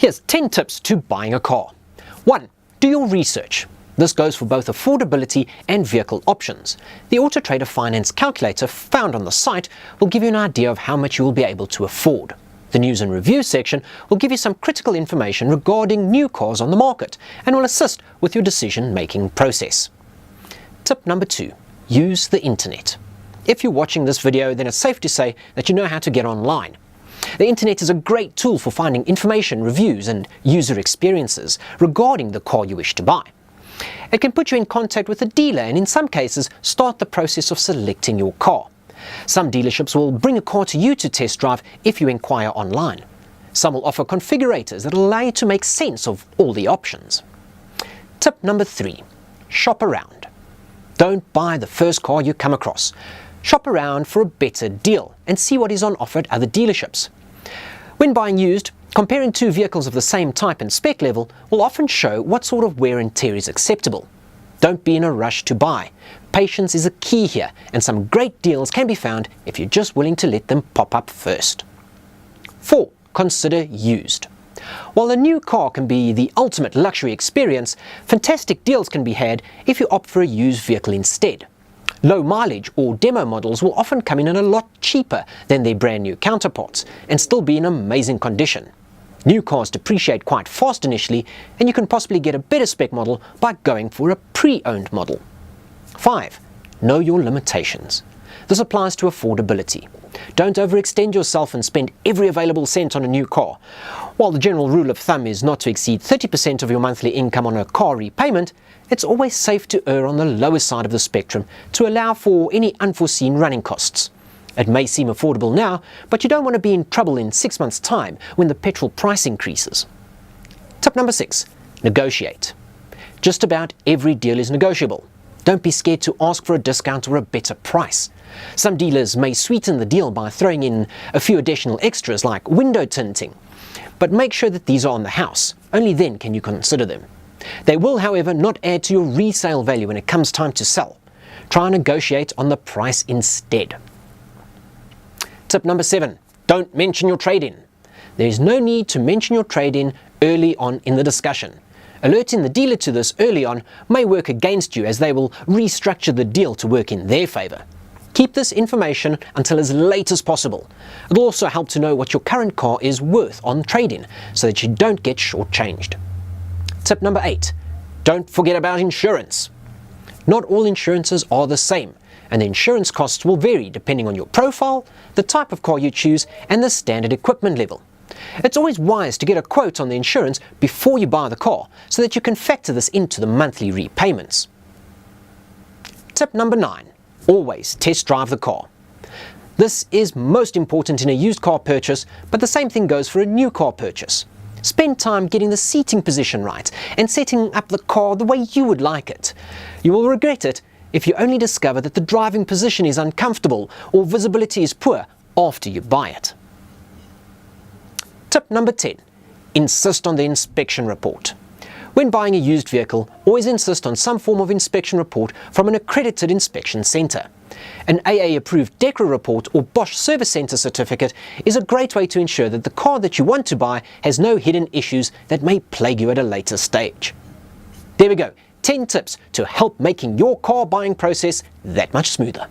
Here's 10 tips to buying a car. 1. Do your research. This goes for both affordability and vehicle options. The AutoTrader Finance Calculator found on the site will give you an idea of how much you will be able to afford. The news and review section will give you some critical information regarding new cars on the market and will assist with your decision-making process. Tip number 2. Use the internet. If you're watching this video, then it's safe to say that you know how to get online. The internet is a great tool for finding information, reviews and user experiences regarding the car you wish to buy. It can put you in contact with a dealer and in some cases start the process of selecting your car. Some dealerships will bring a car to you to test drive if you inquire online. Some will offer configurators that allow you to make sense of all the options. Tip number 3. Shop around. Don't buy the first car you come across. Shop around for a better deal and see what is on offer at other dealerships. When buying used, comparing two vehicles of the same type and spec level will often show what sort of wear and tear is acceptable. Don't be in a rush to buy. Patience is a key here, and some great deals can be found if you're just willing to let them pop up first. 4. Consider used. While a new car can be the ultimate luxury experience, fantastic deals can be had if you opt for a used vehicle instead. Low mileage or demo models will often come in a lot cheaper than their brand new counterparts and still be in amazing condition. New cars depreciate quite fast initially, and you can possibly get a better spec model by going for a pre-owned model. 5. Know your limitations. This applies to affordability. Don't overextend yourself and spend every available cent on a new car. While the general rule of thumb is not to exceed 30% of your monthly income on a car repayment, it's always safe to err on the lower side of the spectrum to allow for any unforeseen running costs. It may seem affordable now, but you don't want to be in trouble in 6 months' time when the petrol price increases. Tip number 6. Negotiate. Just about every deal is negotiable. Don't be scared to ask for a discount or a better price. Some dealers may sweeten the deal by throwing in a few additional extras like window tinting, but make sure that these are on the house. Only then can you consider them. They will, however, not add to your resale value when it comes time to sell. Try and negotiate on the price instead. Tip number 7. Don't mention your trade-in. There is no need to mention your trade-in early on in the discussion. Alerting the dealer to this early on may work against you, as they will restructure the deal to work in their favor. Keep this information until as late as possible. It will also help to know what your current car is worth on trade-in so that you don't get shortchanged. Tip number 8. Don't forget about insurance. Not all insurances are the same, and the insurance costs will vary depending on your profile, the type of car you choose, and the standard equipment level. It's always wise to get a quote on the insurance before you buy the car so that you can factor this into the monthly repayments. Tip number 9. Always test drive the car. This is most important in a used car purchase, but the same thing goes for a new car purchase. Spend time getting the seating position right and setting up the car the way you would like it. You will regret it if you only discover that the driving position is uncomfortable or visibility is poor after you buy it. Tip number 10. Insist on the inspection report. When buying a used vehicle, always insist on some form of inspection report from an accredited inspection centre. An AA-approved DECRA report or Bosch Service Centre certificate is a great way to ensure that the car that you want to buy has no hidden issues that may plague you at a later stage. There we go, 10 tips to help making your car buying process that much smoother.